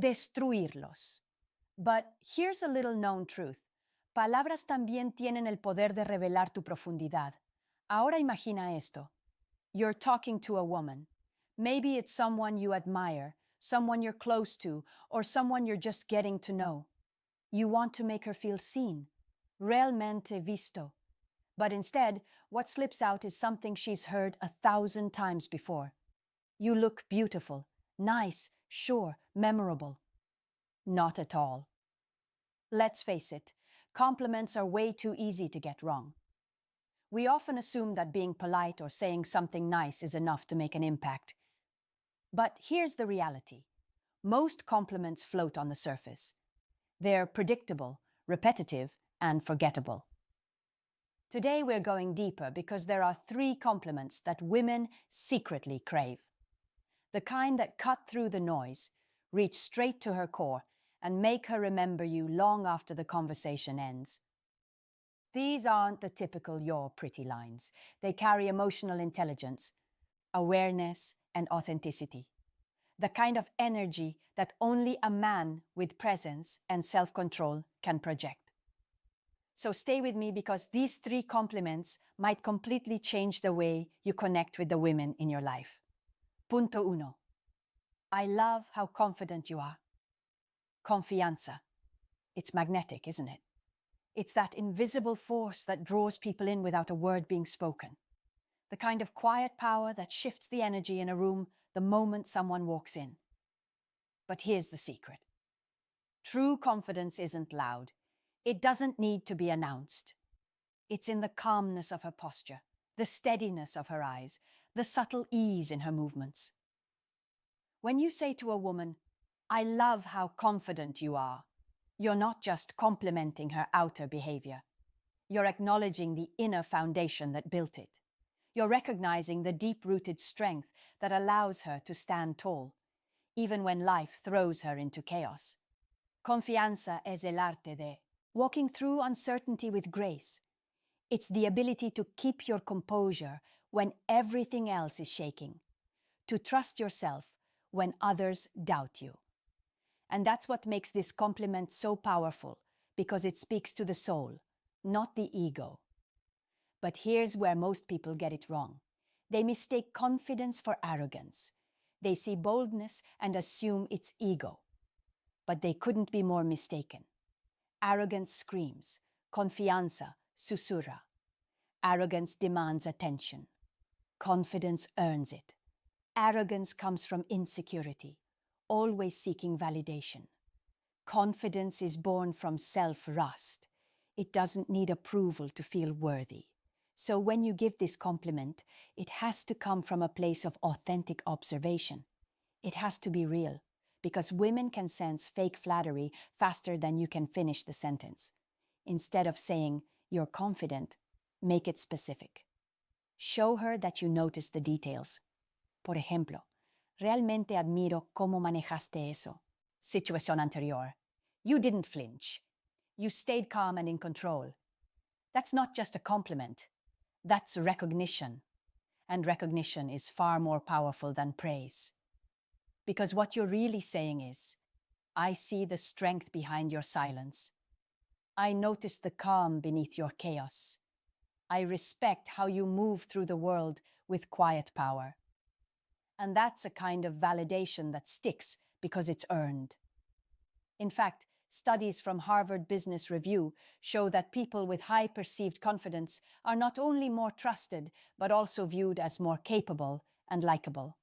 destruirlos. But here's a little known truth. Palabras también tienen el poder de revelar tu profundidad. Ahora imagina esto. You're talking to a woman. Maybe it's someone you admire, someone you're close to, or someone you're just getting to know. You want to make her feel seen, realmente visto. But instead, what slips out is something she's heard 1,000 times before. You look beautiful, nice, sure, memorable. Not at all. Let's face it, compliments are way too easy to get wrong. We often assume that being polite or saying something nice is enough to make an impact. But here's the reality. Most compliments float on the surface. They're predictable, repetitive, and forgettable. Today we're going deeper because there are 3 compliments that women secretly crave. The kind that cut through the noise, reach straight to her core, and make her remember you long after the conversation ends. These aren't the typical "you're pretty" lines. They carry emotional intelligence, awareness, and authenticity. The kind of energy that only a man with presence and self-control can project. So stay with me because these 3 compliments might completely change the way you connect with the women in your life. Punto 1. I love how confident you are. Confianza. It's magnetic, isn't it? It's that invisible force that draws people in without a word being spoken. The kind of quiet power that shifts the energy in a room the moment someone walks in. But here's the secret. True confidence isn't loud. It doesn't need to be announced. It's in the calmness of her posture, the steadiness of her eyes, the subtle ease in her movements. When you say to a woman, "I love how confident you are," you're not just complimenting her outer behavior. You're acknowledging the inner foundation that built it. You're recognizing the deep-rooted strength that allows her to stand tall, even when life throws her into chaos. Confianza es el arte de walking through uncertainty with grace. It's the ability to keep your composure when everything else is shaking, to trust yourself when others doubt you. And that's what makes this compliment so powerful, because it speaks to the soul, not the ego. But here's where most people get it wrong. They mistake confidence for arrogance. They see boldness and assume it's ego. But they couldn't be more mistaken. Arrogance screams, confianza susurra. Arrogance demands attention. Confidence earns it. Arrogance comes from insecurity, always seeking validation. Confidence is born from self-trust. It doesn't need approval to feel worthy. So when you give this compliment, it has to come from a place of authentic observation. It has to be real, because women can sense fake flattery faster than you can finish the sentence. Instead of saying, "You're confident," make it specific. Show her that you notice the details. Por ejemplo, "Realmente admiro cómo manejaste eso." Situación anterior. You didn't flinch. You stayed calm and in control. That's not just a compliment. That's recognition. And recognition is far more powerful than praise. Because what you're really saying is, "I see the strength behind your silence. I notice the calm beneath your chaos. I respect how you move through the world with quiet power." And that's a kind of validation that sticks because it's earned. In fact, studies from Harvard Business Review show that people with high perceived confidence are not only more trusted, but also viewed as more capable and likable.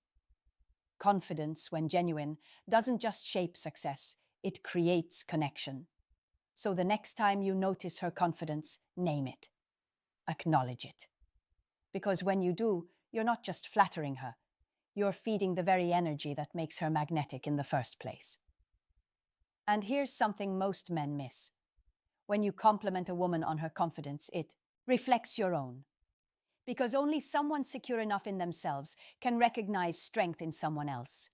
Confidence, when genuine, doesn't just shape success, it creates connection. So the next time you notice her confidence, name it. Acknowledge it. Because when you do, you're not just flattering her, you're feeding the very energy that makes her magnetic in the first place. And here's something most men miss. When you compliment a woman on her confidence, it reflects your own. Because only someone secure enough in themselves can recognize strength in someone else.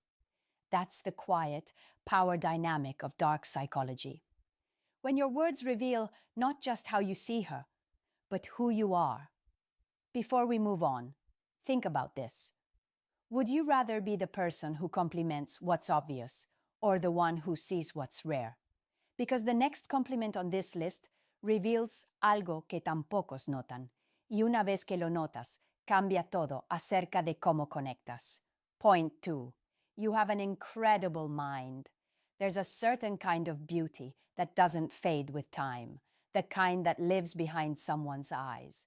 That's the quiet, power dynamic of dark psychology. When your words reveal not just how you see her, but who you are. Before we move on, think about this. Would you rather be the person who compliments what's obvious, or the one who sees what's rare. Because the next compliment on this list reveals algo que tan pocos notan. Y una vez que lo notas, cambia todo acerca de cómo conectas. Point 2. You have an incredible mind. There's a certain kind of beauty that doesn't fade with time, the kind that lives behind someone's eyes.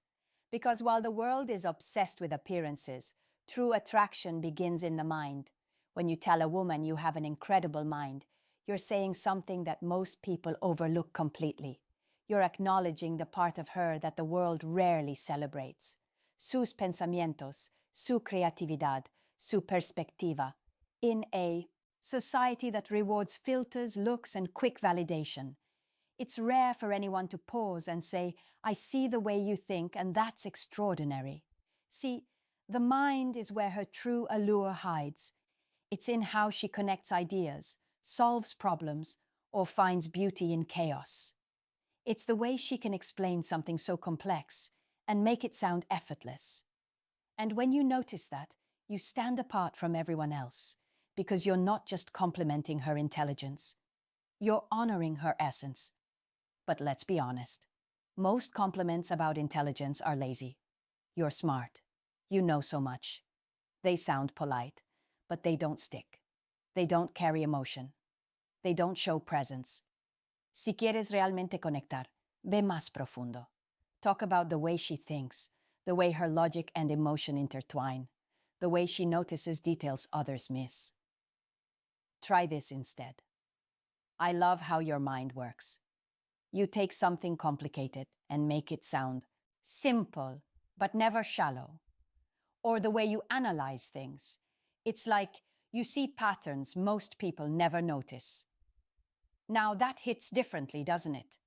Because while the world is obsessed with appearances, true attraction begins in the mind. When you tell a woman you have an incredible mind, you're saying something that most people overlook completely. You're acknowledging the part of her that the world rarely celebrates. Sus pensamientos, su creatividad, su perspectiva. In a society that rewards filters, looks, and quick validation, it's rare for anyone to pause and say, I see the way you think, and that's extraordinary. See, the mind is where her true allure hides. It's in how she connects ideas, solves problems, or finds beauty in chaos. It's the way she can explain something so complex and make it sound effortless. And when you notice that, you stand apart from everyone else, because you're not just complimenting her intelligence. You're honoring her essence. But let's be honest. Most compliments about intelligence are lazy. You're smart. You know so much. They sound polite, but they don't stick. They don't carry emotion. They don't show presence. Si quieres realmente conectar, ve más profundo. Talk about the way she thinks, the way her logic and emotion intertwine, the way she notices details others miss. Try this instead. I love how your mind works. You take something complicated and make it sound simple, but never shallow. Or the way you analyze things. It's like you see patterns most people never notice. Now that hits differently, doesn't it?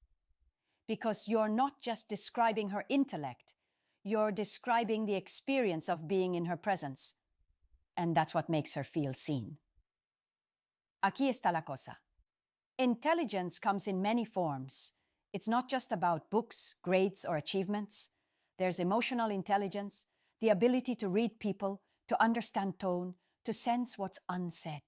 Because you're not just describing her intellect, you're describing the experience of being in her presence. And that's what makes her feel seen. Aquí está la cosa. Intelligence comes in many forms. It's not just about books, grades, or achievements. There's emotional intelligence, the ability to read people, to understand tone, to sense what's unsaid.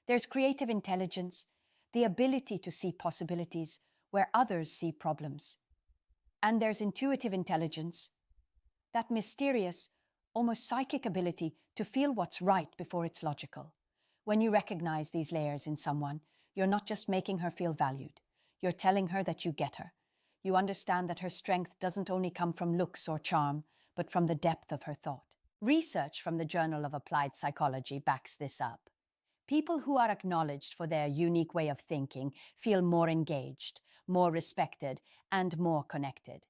There's creative intelligence, the ability to see possibilities where others see problems. And there's intuitive intelligence, that mysterious, almost psychic ability to feel what's right before it's logical. When you recognize these layers in someone, you're not just making her feel valued. You're telling her that you get her. You understand that her strength doesn't only come from looks or charm, but from the depth of her thought. Research from the Journal of Applied Psychology backs this up. People who are acknowledged for their unique way of thinking feel more engaged, more respected, and more connected.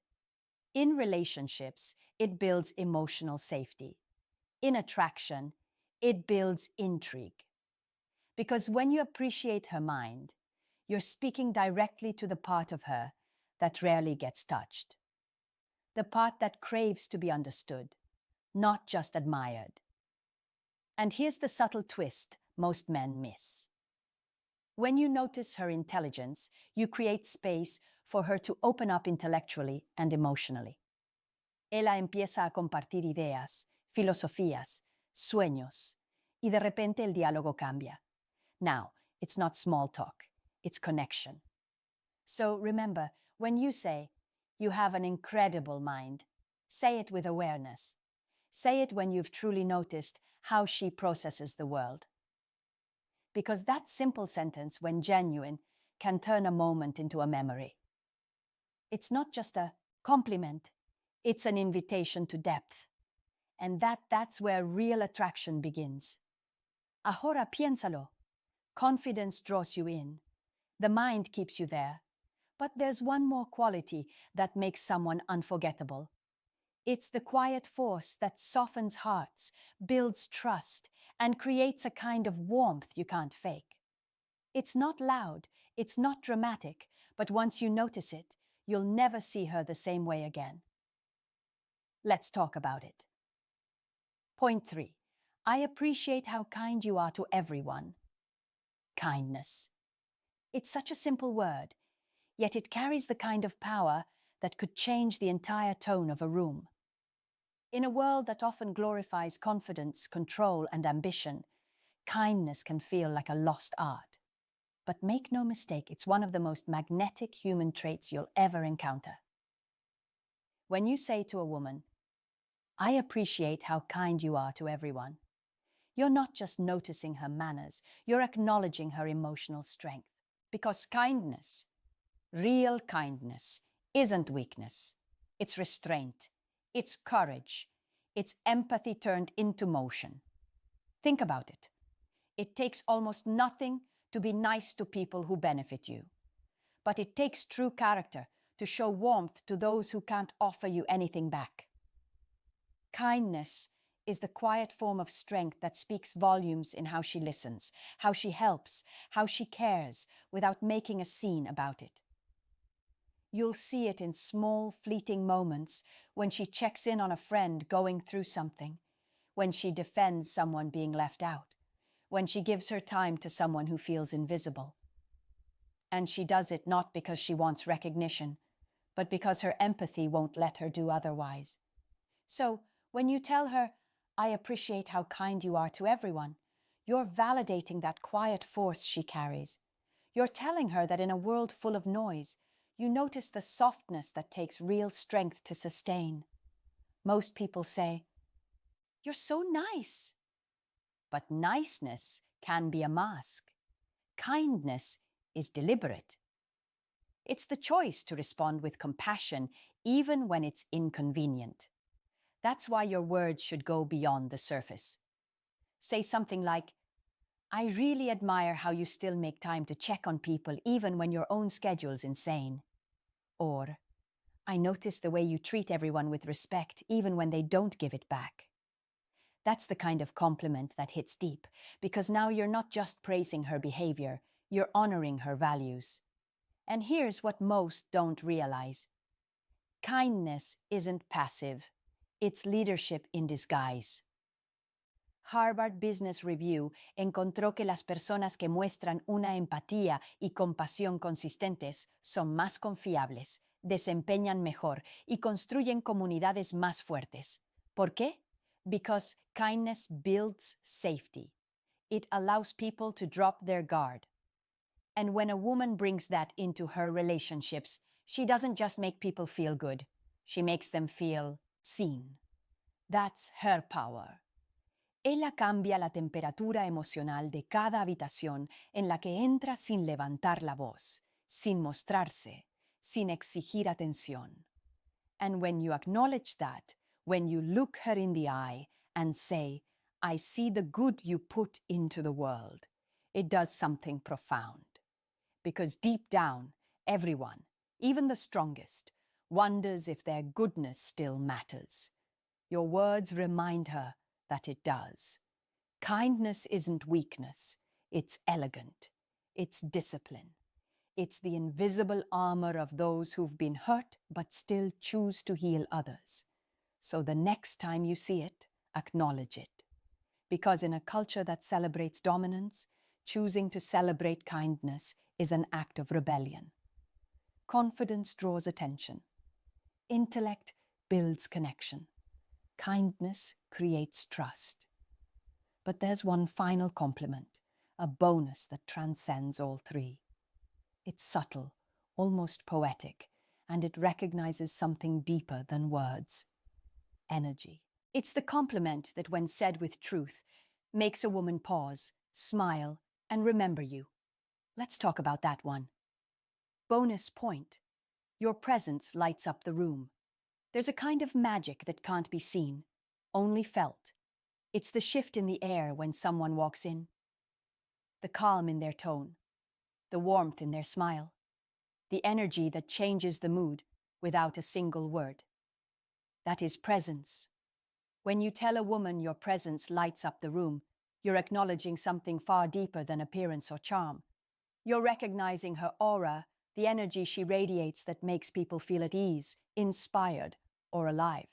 In relationships, it builds emotional safety. In attraction, it builds intrigue. Because when you appreciate her mind, you're speaking directly to the part of her that rarely gets touched. The part that craves to be understood, not just admired. And here's the subtle twist most men miss. When you notice her intelligence, you create space for her to open up intellectually and emotionally. Ella empieza a compartir ideas, filosofías, sueños, y de repente el diálogo cambia. Now, it's not small talk, it's connection. So remember, when you say, you have an incredible mind, say it with awareness. Say it when you've truly noticed how she processes the world. Because that simple sentence, when genuine, can turn a moment into a memory. It's not just a compliment, it's an invitation to depth. And that's where real attraction begins. Ahora piénsalo. Confidence draws you in. The mind keeps you there. But there's one more quality that makes someone unforgettable. It's the quiet force that softens hearts, builds trust, and creates a kind of warmth you can't fake. It's not loud, it's not dramatic, but once you notice it, you'll never see her the same way again. Let's talk about it. Point 3. I appreciate how kind you are to everyone. Kindness. It's such a simple word, yet it carries the kind of power that could change the entire tone of a room. In a world that often glorifies confidence, control, and ambition, kindness can feel like a lost art. But make no mistake, it's one of the most magnetic human traits you'll ever encounter. When you say to a woman, I appreciate how kind you are to everyone, you're not just noticing her manners, you're acknowledging her emotional strength. Because kindness, real kindness, isn't weakness. It's restraint. It's courage. It's empathy turned into motion. Think about it. It takes almost nothing to be nice to people who benefit you. But it takes true character to show warmth to those who can't offer you anything back. Kindness is the quiet form of strength that speaks volumes in how she listens, how she helps, how she cares, without making a scene about it. You'll see it in small, fleeting moments when she checks in on a friend going through something, when she defends someone being left out, when she gives her time to someone who feels invisible. And she does it not because she wants recognition, but because her empathy won't let her do otherwise. So, when you tell her, I appreciate how kind you are to everyone, you're validating that quiet force she carries. You're telling her that in a world full of noise, you notice the softness that takes real strength to sustain. Most people say, you're so nice. But niceness can be a mask. Kindness is deliberate. It's the choice to respond with compassion even when it's inconvenient. That's why your words should go beyond the surface. Say something like, I really admire how you still make time to check on people even when your own schedule's insane. Or, I notice the way you treat everyone with respect even when they don't give it back. That's the kind of compliment that hits deep, because now you're not just praising her behavior, you're honoring her values. And here's what most don't realize. Kindness isn't passive. It's leadership in disguise. Harvard Business Review encontró que las personas que muestran una empatía y compasión consistentes son más confiables, desempeñan mejor y construyen comunidades más fuertes. ¿Por qué? Because kindness builds safety. It allows people to drop their guard. And when a woman brings that into her relationships, she doesn't just make people feel good. She makes them feel seen. That's her power. Ella cambia la temperatura emocional de cada habitación en la que entra sin levantar la voz, sin mostrarse, sin exigir atención. And when you acknowledge that, when you look her in the eye and say, I see the good you put into the world, it does something profound. Because deep down, everyone, even the strongest, wonders if their goodness still matters. Your words remind her that it does. Kindness isn't weakness, it's elegant, it's discipline. It's the invisible armor of those who've been hurt but still choose to heal others. So the next time you see it, acknowledge it. Because in a culture that celebrates dominance, choosing to celebrate kindness is an act of rebellion. Confidence draws attention. Intellect builds connection. Kindness creates trust. But there's one final compliment, a bonus that transcends all three. It's subtle, almost poetic, and it recognizes something deeper than words. Energy. It's the compliment that, when said with truth, makes a woman pause, smile, and remember you. Let's talk about that one. Bonus point. Your presence lights up the room. There's a kind of magic that can't be seen, only felt. It's the shift in the air when someone walks in. The calm in their tone. The warmth in their smile. The energy that changes the mood without a single word. That is presence. When you tell a woman your presence lights up the room, you're acknowledging something far deeper than appearance or charm. You're recognizing her aura, the energy she radiates that makes people feel at ease, inspired, or alive.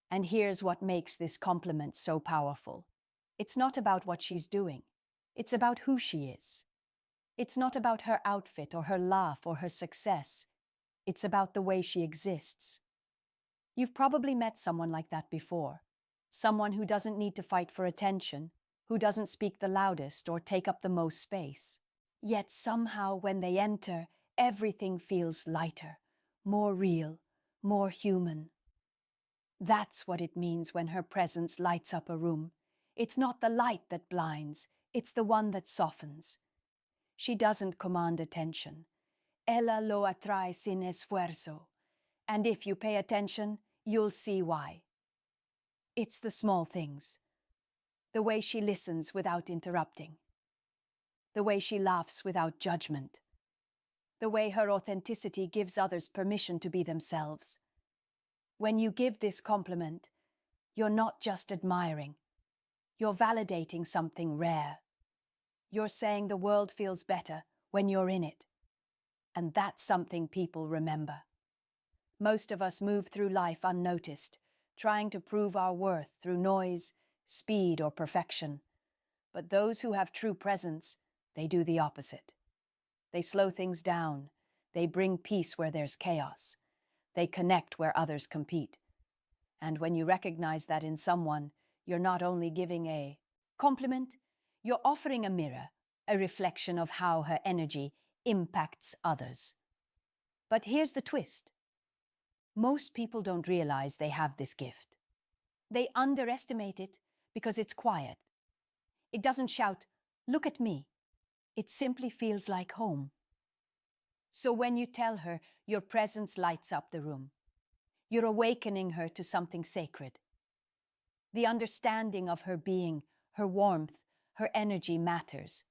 And here's what makes this compliment so powerful. It's not about what she's doing. It's about who she is. It's not about her outfit or her laugh or her success. It's about the way she exists. You've probably met someone like that before. Someone who doesn't need to fight for attention, who doesn't speak the loudest or take up the most space. Yet somehow when they enter, everything feels lighter, more real, more human. That's what it means when her presence lights up a room. It's not the light that blinds, it's the one that softens. She doesn't command attention. Ella lo atrae sin esfuerzo. And if you pay attention, you'll see why. It's the small things. The way she listens without interrupting. The way she laughs without judgment. The way her authenticity gives others permission to be themselves. When you give this compliment, you're not just admiring. You're validating something rare. You're saying the world feels better when you're in it. And that's something people remember. Most of us move through life unnoticed, trying to prove our worth through noise, speed, or perfection. But those who have true presence, they do the opposite. They slow things down. They bring peace where there's chaos. They connect where others compete. And when you recognize that in someone, you're not only giving a compliment, you're offering a mirror, a reflection of how her energy impacts others. But here's the twist. Most people don't realize they have this gift. They underestimate it because it's quiet. It doesn't shout, "Look at me." It simply feels like home. So when you tell her, your presence lights up the room. You're awakening her to something sacred. The understanding of her being, her warmth, her energy matters.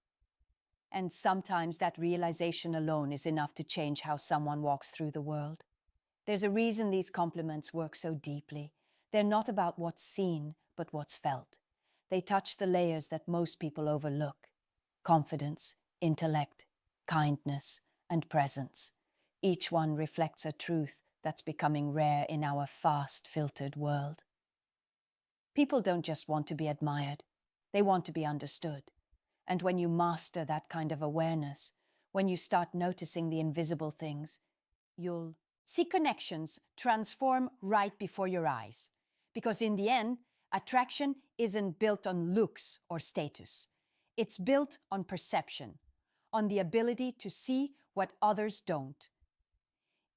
And sometimes that realization alone is enough to change how someone walks through the world. There's a reason these compliments work so deeply. They're not about what's seen, but what's felt. They touch the layers that most people overlook. Confidence, intellect, kindness, and presence. Each one reflects a truth that's becoming rare in our fast, filtered world. People don't just want to be admired. They want to be understood. And when you master that kind of awareness, when you start noticing the invisible things, you'll see connections transform right before your eyes. Because in the end, attraction isn't built on looks or status. It's built on perception, on the ability to see what others don't.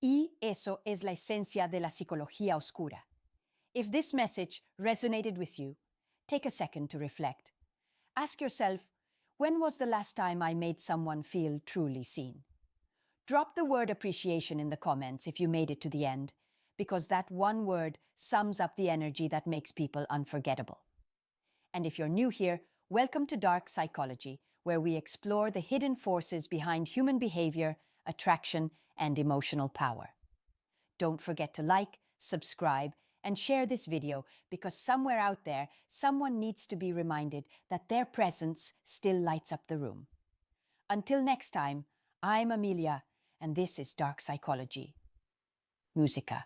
Y eso es la esencia de la psicología oscura. If this message resonated with you, take a second to reflect. Ask yourself, when was the last time I made someone feel truly seen? Drop the word appreciation in the comments if you made it to the end, because that one word sums up the energy that makes people unforgettable. And if you're new here, welcome to Dark Psychology, where we explore the hidden forces behind human behavior, attraction, and emotional power. Don't forget to like, subscribe, and share this video, because somewhere out there, someone needs to be reminded that their presence still lights up the room. Until next time, I'm Amelia, and this is Dark Psychology. Musica.